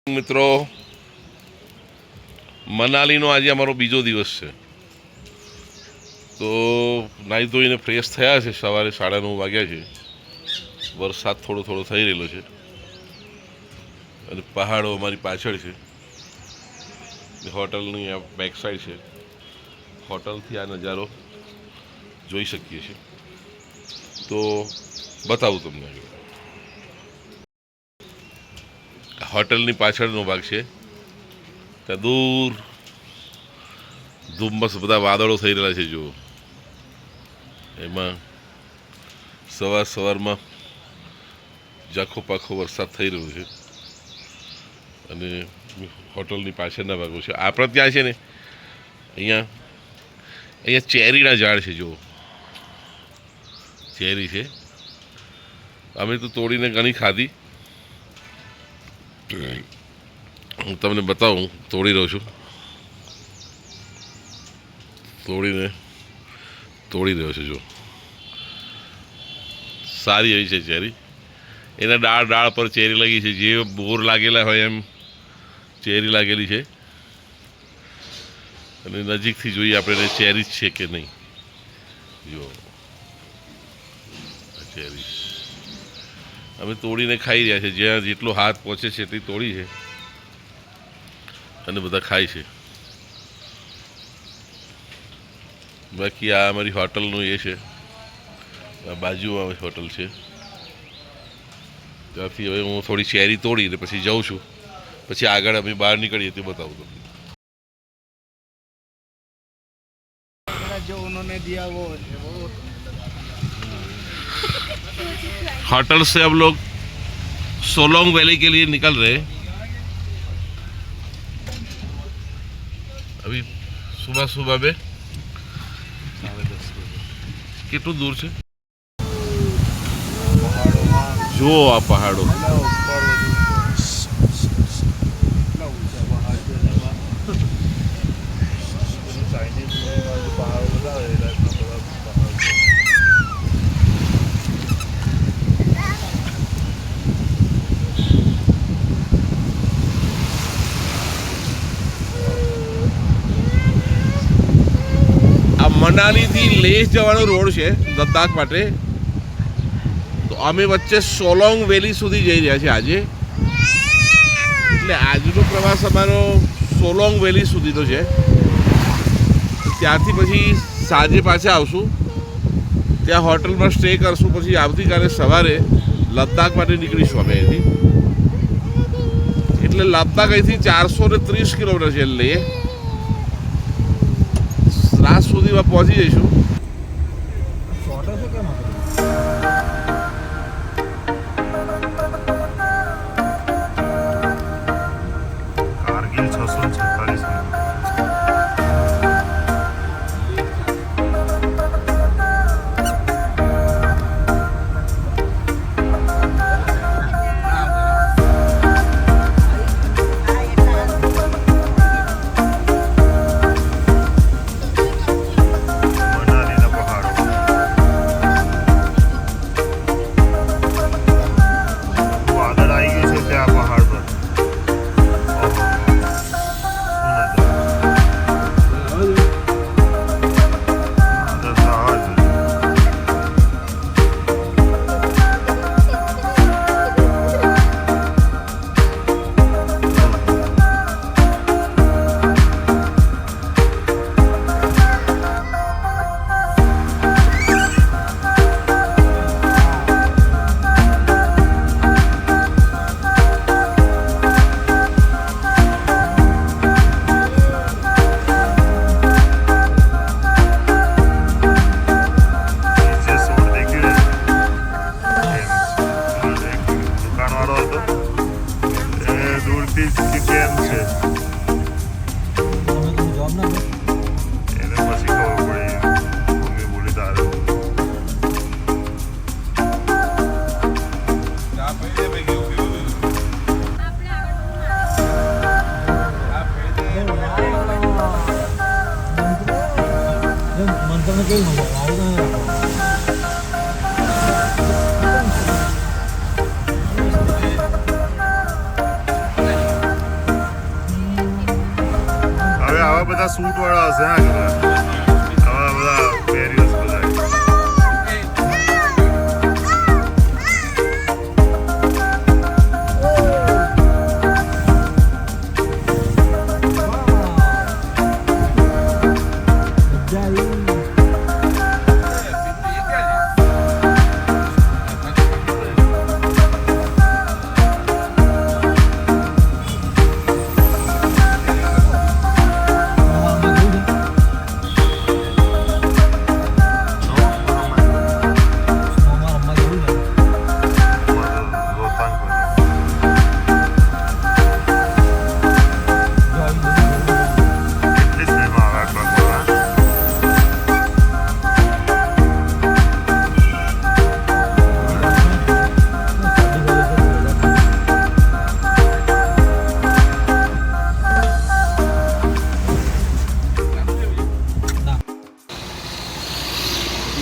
મિત્રો, મનાલીનો આજે અમારો બીજો દિવસ છે. તો નાહી ધોઈને ફ્રેશ થયા છે. સવારે 9:30 વાગ્યા છે. વરસાદ થોડો થોડો થઈ રહેલો છે અને પહાડો અમારી પાછળ છે. હોટલની આ બેક સાઈડ છે. હોટલથી આ નજારો જોઈ શકીએ છીએ. તો બતાવું તમને. હોટલની પાછળનો ભાગ છે. ત્યાં દૂર ધુમ્મસ, બધા વાદળો થઈ રહેલા છે. જુઓ, એમાં સવારમાં ઝાખો પાખો વરસાદ થઈ રહ્યો છે અને હોટલની પાછળના ભાગો છે. આપણે ત્યાં છે ને, અહીંયા ચેરીના ઝાડ છે. જુઓ, ચેરી છે. અમે તો તોડીને ઘણી ખાધી. હું તમને બતાવું, તોડી રહ્યો છું. તોડી રહ્યો છું. જો સારી એવી છે ચેરી. એના ડાળ પર ચેરી લાગી છે. જે બોર લાગેલા હોય એમ ચેરી લાગેલી છે. અને નજીકથી જોઈએ આપણે ચેરી છે કે નહીં. જો ચેરી અમે તોડીને ખાઈ રહ્યા છે. જ્યાં જેટલો હાથ પહોંચે છે એટલી તોડી છે અને બધા ખાય છે. બાકી આ અમારી હોટલનું એ છે. આ બાજુમાં હોટલ છે. ત્યાંથી હવે હું થોડી ચેરી તોડીને પછી જાઉં છું. પછી આગળ અમે બહાર નીકળીએ તે બતાવું તમને. होटल से अब लोग सोलोंग वैली के लिए निकल रहे हैं. अभी सुबह में कितना दूर से जो आ पहाड़ों મનાલીથી લેહ જવાનો રોડ છે લદ્દાખ માટે. તો અમે વચ્ચે સોલોંગ વેલી સુધી જઈ રહ્યા છીએ આજે. એટલે આજનો પ્રવાસ અમારો સોલોંગ વેલી સુધીનો છે. ત્યાંથી પછી સાંજે પાછા આવશું. ત્યાં હોટલમાં સ્ટે કરશું. પછી આવતીકાલે સવારે લદ્દાખ માટે નીકળીશું અમે અહીંથી. એટલે લદ્દાખ અહીંથી 430 કિલોમીટર છે. લેહ રાત સુધીમાં પહોંચી જઈશું. કારગિલ 646 કેવી મજા આવે. આવા બધા સૂટ વાળા હશે હા આવા બધા વેરિયસ બધા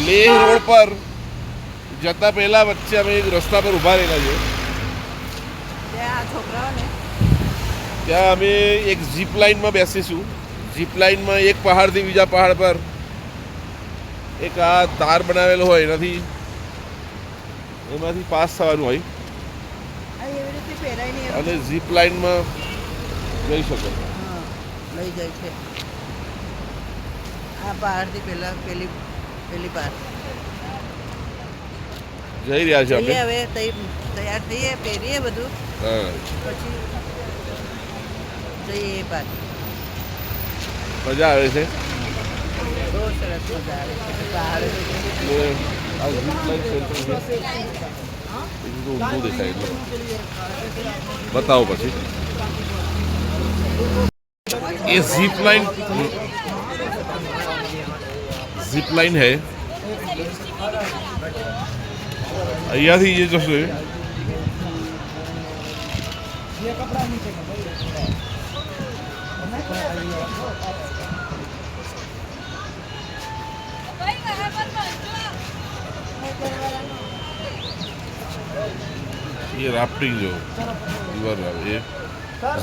લેહ રોડ પર જતા પહેલા વચ્ચે અમે એક રસ્તા પર ઊભા રહેલા છે ત્યાં અમે એક જીપ લાઇનમાં બેસીશું જીપ લાઇનમાં એક પહાડથી બીજા પહાડ પર એક આ તાર બનાવેલો હોય એમાંથી પાસ થવાનું હોય અને જીપ લાઇનમાં જઈ શકો લઈ જાય છે આ પહાડથી પેલી પાર જઈ રહ્યા છે અમે હવે તૈયાર થઈએ પહેરીએ બધું હા પછી જઈએ એ પાર મજા આવે છે બહુ સરસ મજા આવે છે પહાડ એટલે આ જીપ લાઇન સેન્ટર છે બીજું તો ઊંધું દેખાય એટલે બતાવો પછી એ જીप लाइन है અહીંયાથી જે જશે ये राफ्टिंग जो ये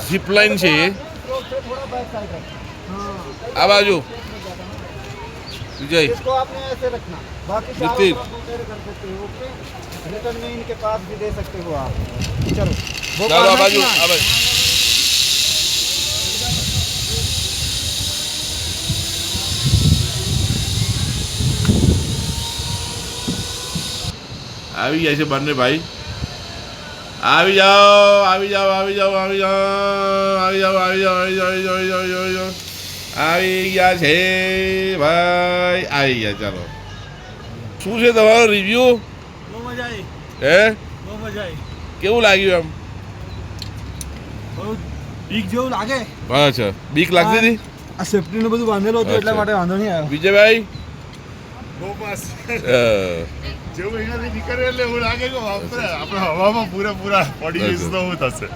जिप लाइन છે આ બાજુ विजय इसको आपने ऐसे रखना बाकी नितिन। कर सकते हो ओके रिटर्न में इनके पास भी दे सकते हो आप चलो वो ચાલો આ पार બાજુ रखना। આ બાજુ આવી જાય છે બંને ભાઈ આવી જાઓ આવી જાઓ આવી જાઓ આવી જાઓ આવી જાઓ આવી જાઓ આવી જાઓ આવી જાઓ આવી જાઓ આવી જાઓ આવી ગયા છે ભાઈ આવી ગયા ચાલો શું છે તમારો રિવ્યુ બહુ મજા આવી હે બહુ મજા આવી કેવું લાગ્યું એમ બહુ બીક જેવું લાગે અચ્છા બીક લાગતી હતી આ સેફ્ટીનું બધું બાંધેલું હતું એટલા અચ્છા. માટે વાંધો નહીં આવ્યો વિજયભાઈ બહુ મસ્ત અ, જેવું અહીંયાથી નીકળે એટલે એવું લાગે કે બાપરે આપણે હવામાં પૂરેપૂરા પડી જઈશું તો શું થશે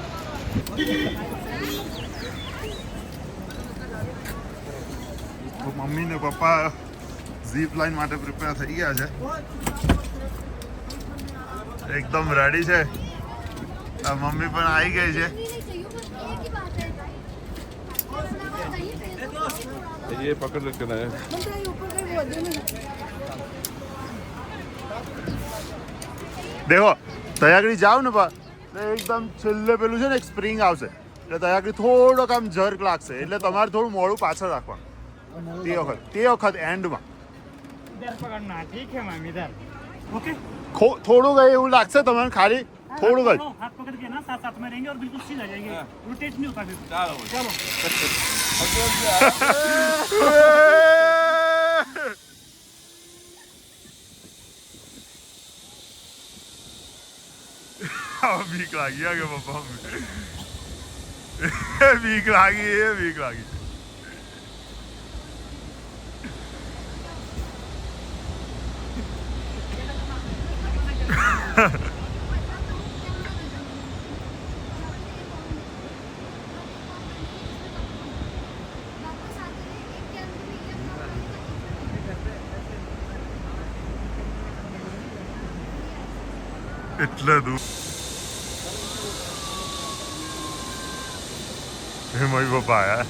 તો મમ્મી ને પપ્પા ઝીપ લાઇન માટે પ્રિપેર થઈ ગયા છે એકદમ રેડી છે આ મમ્મી પણ આવી ગઈ છે ये पकड़ रखे ना દેખો તયાગડી જાવ ને બા એટલે એકદમ છેલ્લે પેલું છે ને એક સ્પ્રિંગ આવશે એટલે તયાગડી થોડોક આમ જર્ક લાગશે એટલે તમારે થોડું મોડું પાછળ રાખવાનું તે વખત એન્ડમાં इधर पकड़ना ठीक है मैम इधर ओके થોડુંક એવું લાગશે તમને ખાલી થોડુંક જ हाथ पकड़ के ना साथ साथ में रहेंगे और बिल्कुल सीधा जाएंगे रोटेट नहीं होता फिर चलो બીક લાગી કે પપ્પા બીક લાગી એટલે દૂર એ મમ્મી પપ્પા આયા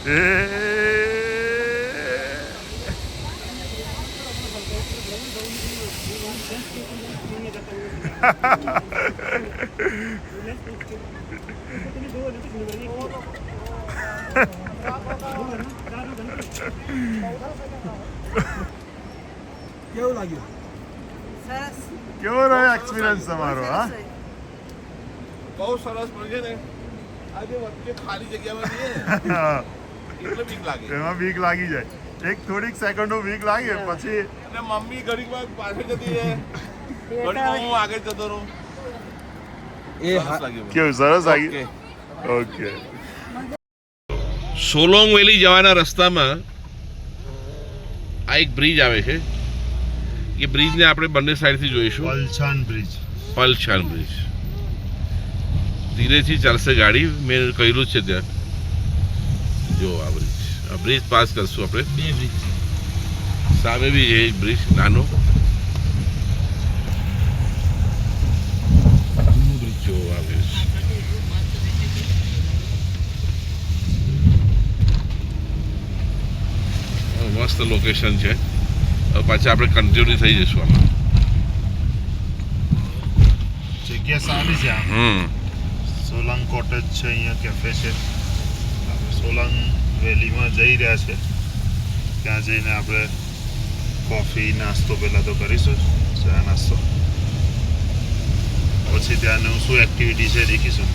કેવું લાગ્યું? સરસ કેવો રહ્યો એક્સપિરિયન્સ તમારો? હા, સરસ. બહુ સરસ પણ છે ને આજે વચ્ચે ખાલી જગ્યામાં જઈએ એટલે બીક લાગે એમાં બીક લાગી જાય. એક થોડીક સેકન્ડો બીક લાગે, પછી અને મમ્મી ઘડીકમાં પાછળ જતી રહે, ઘડીકમાં હું આગળ જતો રહું. એ સરસ લાગ્યું મને. કેવું સરસ લાગી? ઓકે. સોલોંગ વેલી જવાના રસ્તામાં આ એક બ્રિજ આવે છે. એ બ્રિજને આપણે બંને સાઈડથી જોઈશું. પલછાન બ્રિજ. પલછાન બ્રિજ. ધીરેથી ચાલશે ગાડી, મેં કહ્યું છે ત્યાં. જો આ બ્રિજ પાસ કરશું આપણે. બે બ્રિજ સામે બી છે એક બ્રિજ નાનો. જો આ બ્રિજ મસ્ત લોકેશન છે. હવે પાછા આપણે કન્ટિન્યુ થઈ જઈશું આમાં. જગ્યા સારી છે આમ. સોલંગ કોટેજ છે, અહીંયા કેફે છે. આપણે સોલંગ વેલીમાં જઈ રહ્યા છે. ત્યાં જઈને આપણે કોફી નાસ્તો પહેલાં તો કરીશું, ચા નાસ્તો. પછી ત્યાંનું શું એક્ટિવિટી છે દેખીશું.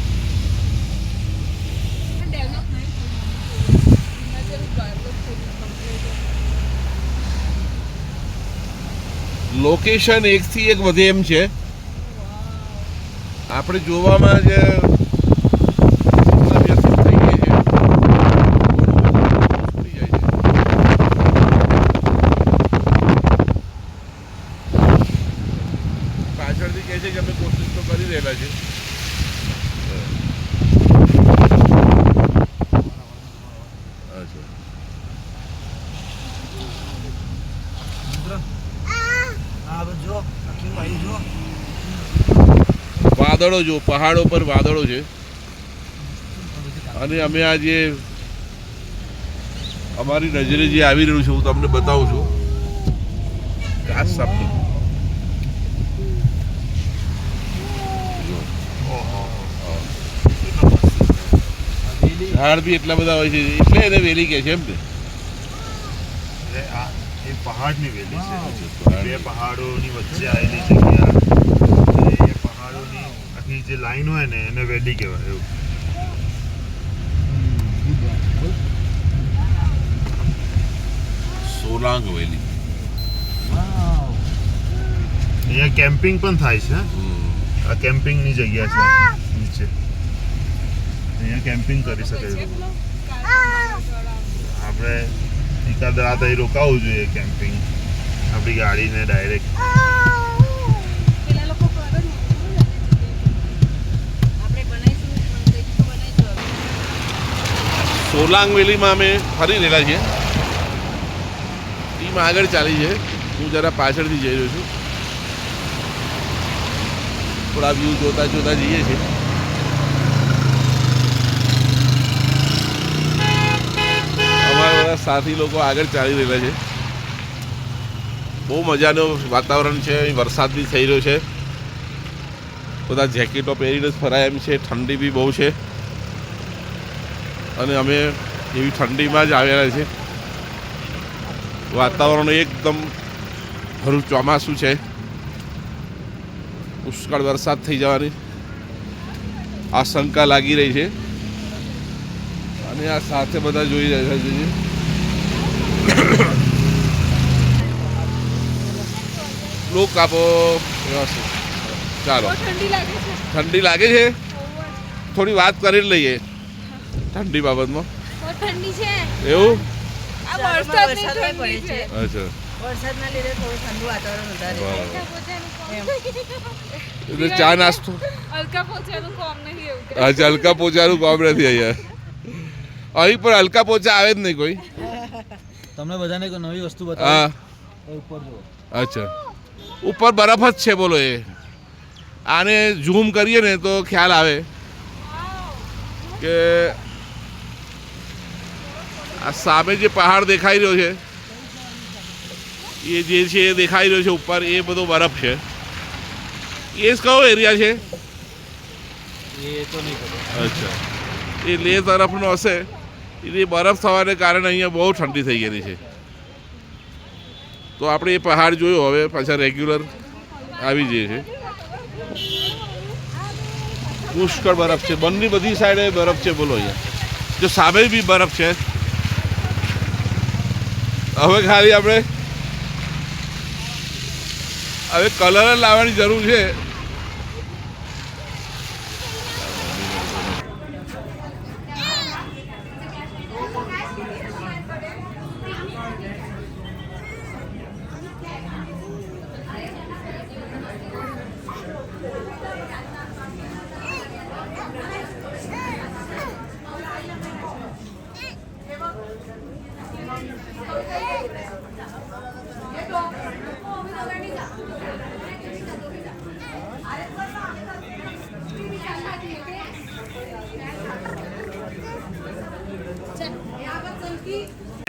લોકેશન એકથી એક વધે એમ છે. આપણે જોવામાં જે વ્યસ્ત થઈ ગઈ છે, છૂટી જાય છે. પાછળથી કહે છે કે અમે કોશિશ તો કરી રહેલા છે. અચ્છા. હા જો આખી આવી જો વાદળો જો, પહાડો પર વાદળો છે. અને અમે આ જે અમારી નજરે જે આવી રહ્યું છે હું તમને બતાવું છું. કાચ સાપનું ઝાડ બી એટલા બધા હોય છે, એટલે એને વેલી કહે છે એમ ને. એટલે આ એ પહાડની વેલી છે. પહાડ. બે પહાડોની વચ્ચે આવેલી જગ્યા. એ પહાડોની આખી જે લાઈન હોય ને એને વેલી કહેવાય. એવું સોલાંગ વેલી. અહીંયા કેમ્પિંગ પણ થાય છે. આ કેમ્પિંગની જગ્યા છે નીચે. અહીંયા કેમ્પિંગ કરી શકાય છે. આપણે એકાદ રાત અહીં રોકાવું જોઈએ કેમ્પિંગ. આપણી ગાડીને ડાયરેક્ટ પેલા લોકો કરે ને આપણે બનાવીશું કંઈક બનાવીશું. સોલાંગ વેલીમાં અમે ફરી રહેલા છીએ. ટીમ આગળ ચાલી છે, હું જરા પાછળથી જઈ રહ્યો છું. થોડા વ્યૂ જોતા જોતા જઈએ છીએ. અમારા બધા સાથી લોકો આગળ ચાલી રહેલા છે. બહુ મજાનું વાતાવરણ છે. અહીં વરસાદ બી થઈ રહ્યો છે. બધા જેકેટો પહેરીને જ ફરાય એમ છે. ઠંડી બી બહુ છે અને અમે એવી ઠંડીમાં જ આવેલા છે. વાતાવરણ એકદમ ભરું ચોમાસું છે. પુષ્કળ વરસાદ થઈ જવાની આશંકા લાગી રહી છે. અને આ સાથે બધા જોઈ રહ્યા છે. લોક આપો વ્યવસ્થિત. ચાલો, બહુ ઠંડી લાગે છે. ઠંડી લાગે છે. થોડી વાત કરી લઈએ ઠંડી બાબતમાં. બહુ ઠંડી છે. એવું? આ વરસાદ વરસાદની પડે ઠંડી છે. છે. અચ્છા. વરસાદના લીધે થોડું ઠંડુ વાતાવરણ વધારે છે. બરાબર. એમ. એટલે ચા નાસ્તો હલકા પોચાનું કોમ નહીં એવું કે. અચ્છા, હલકા પોચાનું કોમ નથી અહીંયા. અહીં પણ હલકા પોચા આવે જ નહીં કોઈ. તમને બધાને કોઈ નવી વસ્તુ હા, બતાવો ઉપર જુઓ. અચ્છા. ઉપર બરફ જ છે બોલો. એ આને ઝૂમ કરીએ ને તો ખ્યાલ આવે કે આ સામે જે પહાડ દેખાઈ રહ્યો છે એ જે છે એ દેખાઈ રહ્યો છે ઉપર, એ બધો બરફ છે. એ કયો એરિયા છે? ये तो नहीं पता. અચ્છા, એ લેહ તરફનો હશે. એ બરફ થવાને કારણે અહીંયા બહુ ઠંડી થઈ ગયેલી છે. તો આપણે એ પહાડ જોયો, હવે પાછા રેગ્યુલર આવી જઈએ છે. પુષ્કળ બરફ છે, બંને બધી સાઈડે બરફ છે. બોલો અહીંયા જો સામે બી બરફ છે. હવે ખાલી આપણે હવે કલર લાવવાની જરૂર છે.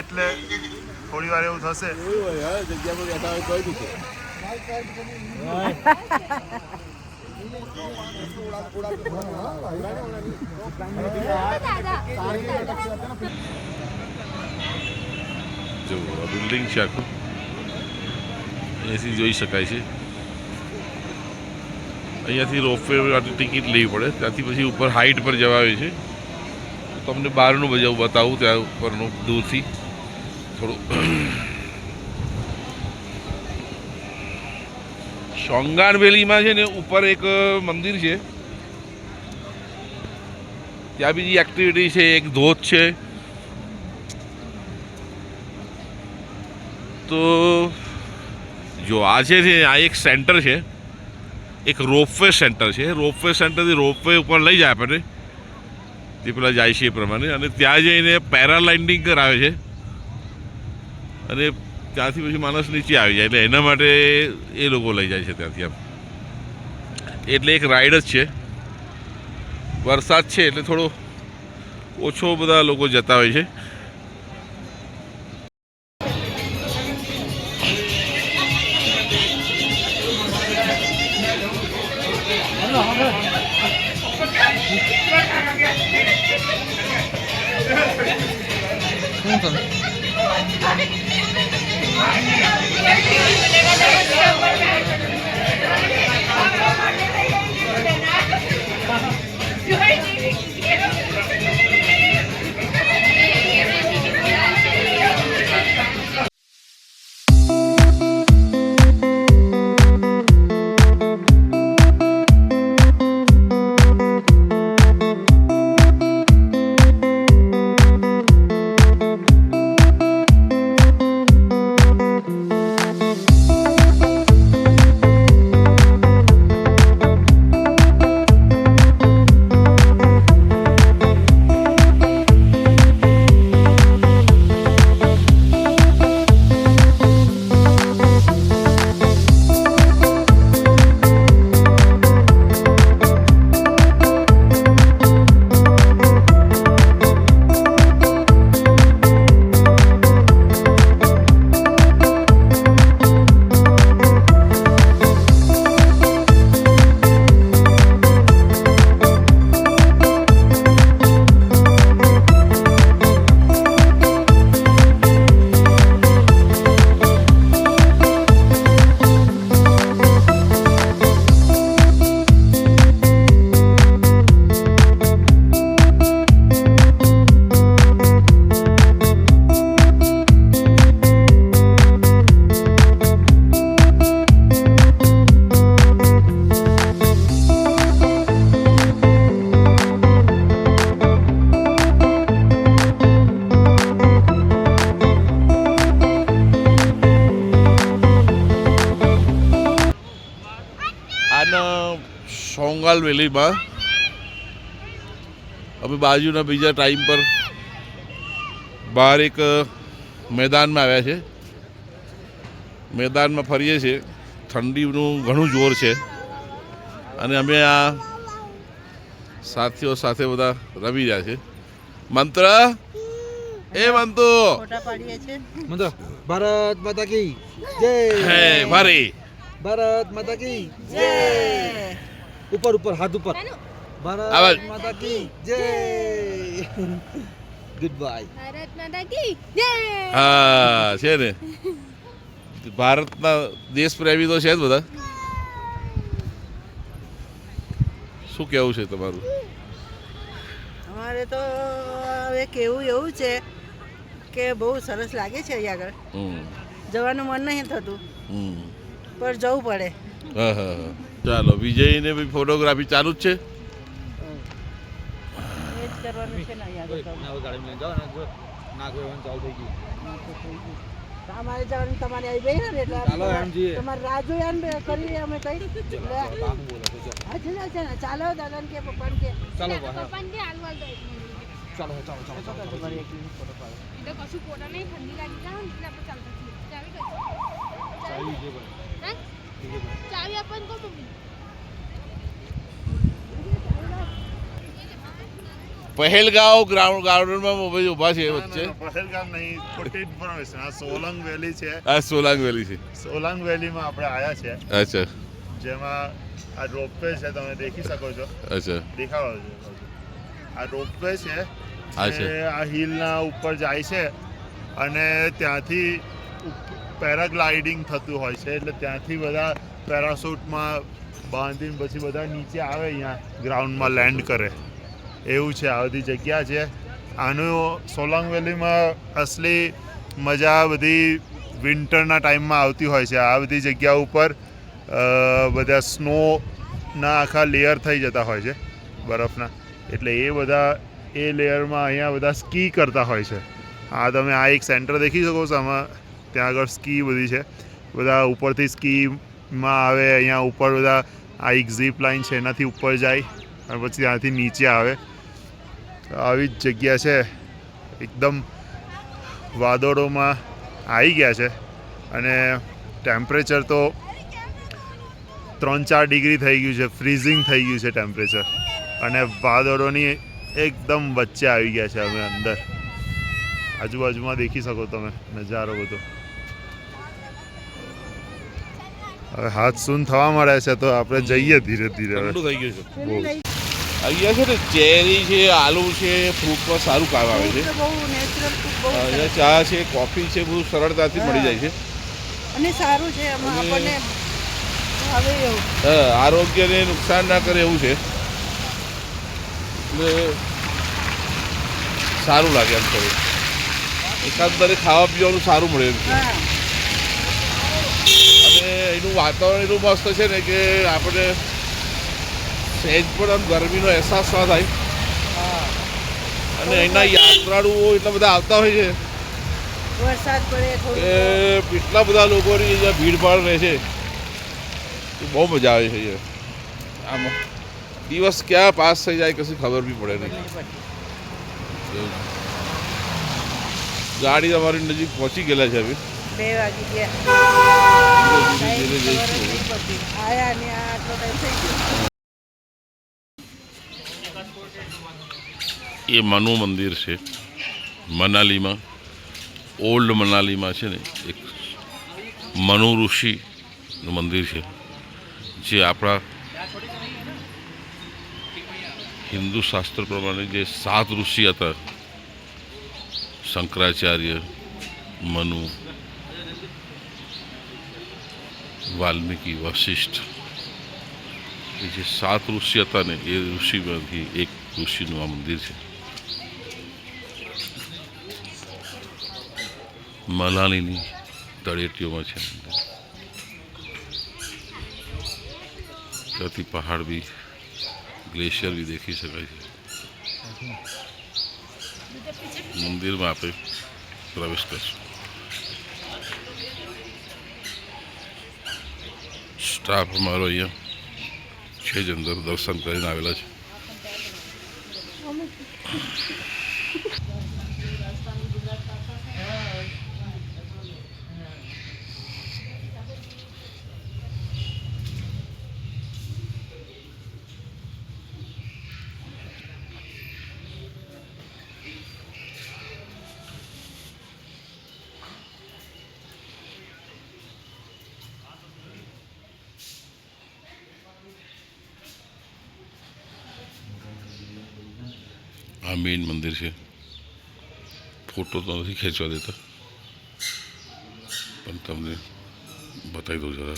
એટલે થોડી વાર એવું થશે. જગ્યા પર બેઠા હોય કોઈ બી છે. જો આ બિલ્ડિંગ છે આખું, અહીંયાથી જોઈ શકાય છે. અહીંયાથી રોપવે માટે ટિકિટ લેવી પડે, ત્યાંથી પછી ઉપર હાઈટ પર જવાય છે. તમને બહારનું બતાવું ત્યાં ઉપરનું દૂરથી થોડું. સોંગાણ વેલીમાં છે ને ઉપર એક મંદિર છે, ત્યાં બીજી એક્ટિવિટી છે, એક ધોધ છે. તો જો આ છે ને આ એક સેન્ટર છે, એક રોપવે સેન્ટર છે. રોપવે સેન્ટરથી રોપવે ઉપર લઈ જાય આપણને, તે પેલા જાય છે એ પ્રમાણે, અને ત્યાં જઈને પેરાલાઇન્ડિંગ કરાવે છે અને ત્યાંથી પછી માણસ નીચે આવી જાય. એટલે એના માટે એ લોકો લઈ જાય છે ત્યાંથી આમ. એટલે એક રાઈડ જ છે. વરસાદ છે એટલે થોડો ઓછો બધા લોકો જતા હોય છે. સોંગાલ વેલીમાં અમે બાજુના બીજા ટાઈમ પર બહાર એક મેદાનમાં આવ્યા છે. મેદાનમાં ફરીએ છીએ. ઠંડીનું ઘણું જોર છે અને અમે આ સાથીઓ સાથે બધા રમી રહ્યા છે. મંત્ર એ મંતુ ફોટા પાડીએ છીએ मंत्र भारत माता की जय હે ભારી भारत माता की જય ऊपर ऊपर हाथ ऊपर भारत आवाज। माता की जय गुड बाय भारत माता की जय હા છે ને ભારતના દેશ પ્રેમી તો છે જ બધા શું કેવું છે તમારું અમારે તો હવે કેવું એવું છે કે બહુ સરસ લાગે છે અહીંયા આગળ હમ, જવાનું મન નહીં થતું હમ. પણ જવું પડે હા હા હા ચાલો વિજયને બી ફોટોગ્રાફી ચાલુ જ છે એ જ કરવાનું છે ને અહીંયા આગળ તો. गाड़ी में जाओ ना जो ना कोई चालू થઈ ગયું અમારે જવાનું તમારે આવી ગઈ ને એટલે ચાલો એમ જઈએ. તમારે રાહ જોઈએ ને કરીએ અમે કઈ બાપુ બોલે છે અચ્છા ચાલો દાદાને કે પપ્પાને કે ચાલો પપ્પાને કે હાલવા દો એક મિનિટ. ચાલો ચાલો ચાલો તમારે એક મિનિટ ફોટો પાડો. એટલે કશું ફોટા નહીં ઠંડી લાગી જાય ને એટલે આપણે ચાલતા છીએ ચાવી કઈ ચાવી જે બોલે હે ચાવી આપણને કહો મમ્મી પહેલગાંવ ગાર્ડનમાં મોબાઈલ ઊભા છે વચ્ચે પહેલગામ નહીં, ખોટી ઇન્ફોર્મેશન. આ સોલંગ વેલી છે. આ સોલાંગ વેલી છે સોલંગ વેલીમાં આપણે આવ્યા છે, અચ્છા જેમાં આ રોપવે છે, તમે દેખી શકો છો. અચ્છા દેખાડો છો. આ રોપવે છે હા છે. એ આ હિલના ઉપર જાય છે અને ત્યાંથી પેરાગ્લાઇડિંગ થતું હોય છે. એટલે ત્યાંથી બધા પેરાશૂટમાં બાંધીને પછી બધા નીચે આવે, અહીંયા ગ્રાઉન્ડમાં લેન્ડ કરે. એવું છે, આ બધી જગ્યા છે. આનું સોલાંગ વેલીમાં અસલી મજા બધી વિન્ટરના ટાઈમમાં આવતી હોય છે. આ બધી જગ્યા ઉપર બધા સ્નોના આખા લેયર થઈ જતા હોય છે બરફના. એટલે એ બધા એ લેયરમાં અહીંયા બધા સ્કી કરતા હોય છે. આ તમે આ એક સેન્ટર દેખી શકો છો, આમાં ત્યાં આગળ સ્કી બધી છે. બધા ઉપરથી સ્કીમાં આવે, અહીંયા ઉપર બધા આ એક ઝીપ લાઇન છે એનાથી ઉપર જાય અને પછી ત્યાંથી નીચે આવે. આવી જ જગ્યા છે, એકદમ વાદળોમાં આવી ગયા છે અને ટેમ્પરેચર તો 3-4 ડિગ્રી થઈ ગયું છે, ફ્રીઝિંગ થઈ ગયું છે ટેમ્પરેચર. અને વાદળોની એકદમ વચ્ચે આવી ગયા છે અમે અંદર. આજુબાજુમાં દેખી શકો તમે નજારો બધો. હવે હાથ સૂન થવા મળે છે તો આપણે જઈએ ધીરે ધીરે. હવે ઠંડુ થઈ ગયું છે પેલી લઈ અહીંયા છે ને ચેરી છે, આલુ છે, ફ્રૂટમાં સારું કામ આવે છે. બહુ નેચરલ બહુ અહીંયા ચા છે, કોફી છે, બધું સરળતાથી મળી જાય છે. અને સારું છે એમાં અને- આપણને હવે એવું હા, આરોગ્યને નુકસાન ના કરે એવું છે. એટલે સારું લાગે એમ કરે. એકાદ દરે ખાવા પીવાનું સારું મળે એમ છે. હા અને એનું વાતાવરણ એટલું મસ્ત છે ને કે આપણે સહેજ પણ આમ ગરમીનો અહેસાસ ના થાય. અને એના યાત્રાળુઓ એટલા બધા આવતા હોય છે વરસાદ પડે કે થોડું એટલા બધા લોકોની અહીંયા ભીડભાડ રહે છે કે બહુ મજા આવે છે અહીંયા. આમાં દિવસ ક્યાં પાસ થઈ જાય કશી ખબર બી પડે નહીં. ગાડી અમારી નજીક પહોંચી ગયેલા છે હવે. 2 વાગી ગયા ધીરે ધીરે ખબર જ જઈશું. નહીં પડતી. આયા ને આ આટલો ટાઈમ થઈ ગયો એ મનુ મંદિર છે મનાલીમાં. ઓલ્ડ મનાલીમાં છે ને એક મનુ ઋષિનું મંદિર છે, જે આપણા હિન્દુ શાસ્ત્ર પ્રમાણે જે 7 ઋષિ હતા, શંકરાચાર્ય, મનુ, વાલ્મીકી, વશિષ્ઠ, એ જે 7 ઋષિ હતા ને એ ઋષિમાંથી એક ઋષિનું આ મંદિર છે. મનાલીની તળેટીઓમાં છે મંદિર. ત્યાંથી પહાડ બી, ગ્લેશિયર બી દેખી શકાય છે. મંદિરમાં આપણે પ્રવેશ કરશું. સ્ટાફ અમારો અહીંયા છે જ અંદર દર્શન કરીને આવેલા છે. આ મેઇન મંદિર છે. ફોટો તો નથી ખેંચવા દેતા, પણ તમને બતાવી દઉં જરા.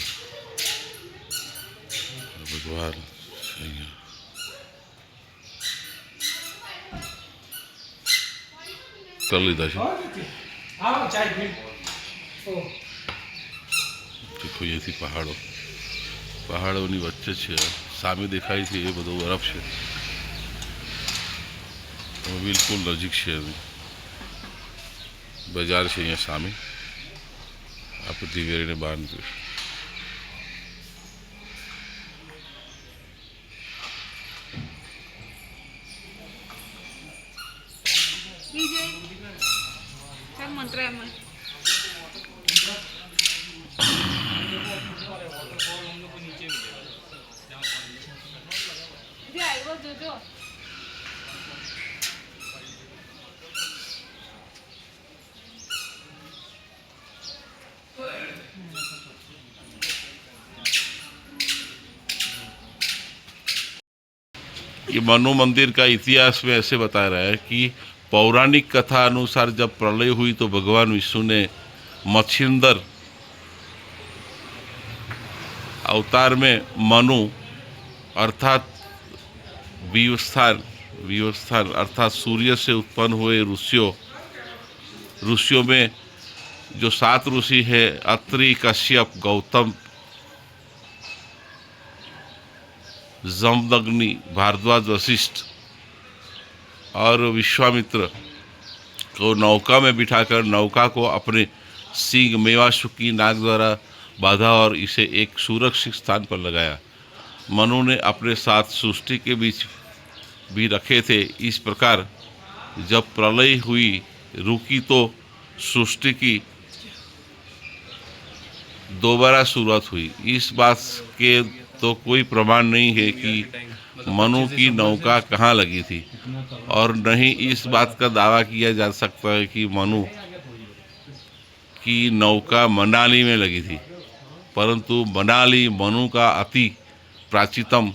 ભગવાન અહીંયા કરી લીધા છે. દેખો અહીંયાથી પહાડોની વચ્ચે છે. સામે દેખાય છે એ બધો બરફ છે. બિલકુલ નજીક છે. બજાર છે અહીંયા સામે. આપણે દિવેરીને બહાર નીકળ્યું. વિજય ચાલ મંત્ર એમાં જે આવ્યો જોજો. ये मनु मंदिर का इतिहास में ऐसे बता रहा है कि पौराणिक कथा अनुसार जब प्रलय हुई तो भगवान विष्णु ने मत्स्येंद्र अवतार में मनु अर्थात विवस्थान अर्थात सूर्य से उत्पन्न हुए ऋषियों में जो 7 ऋषि है अत्रि, कश्यप, गौतम, जमदग्नि, भारद्वाज, वशिष्ठ और विश्वामित्र को नौका में बिठाकर नौका को अपने सींग मेवाशुकी नाग द्वारा बांधा और इसे एक सुरक्षित स्थान पर लगाया. मनु ने अपने साथ सृष्टि के बीच भी रखे थे. इस प्रकार जब प्रलय हुई रुकी तो सृष्टि की दोबारा शुरुआत हुई. इस बात के तो कोई प्रमाण नहीं है कि मनु की नौका कहाँ लगी थी और नहीं इस बात का दावा किया जा सकता है कि मनु की नौका मनाली में लगी थी, परंतु मनाली मनु का अति प्राचीनतम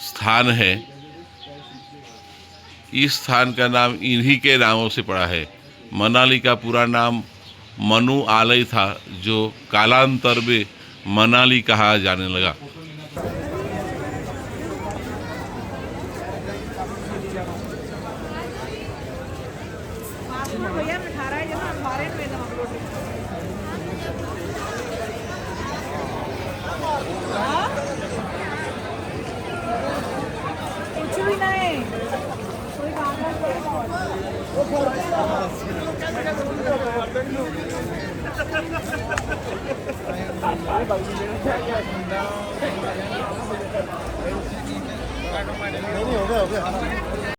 स्थान है. इस स्थान का नाम इन्हीं के नामों से पड़ा है. मनाली का पूरा नाम मनु आलय था, जो कालांतर में मनाली कहा जाने लगा. कुछ भी नहीं कोई नहीं हो गया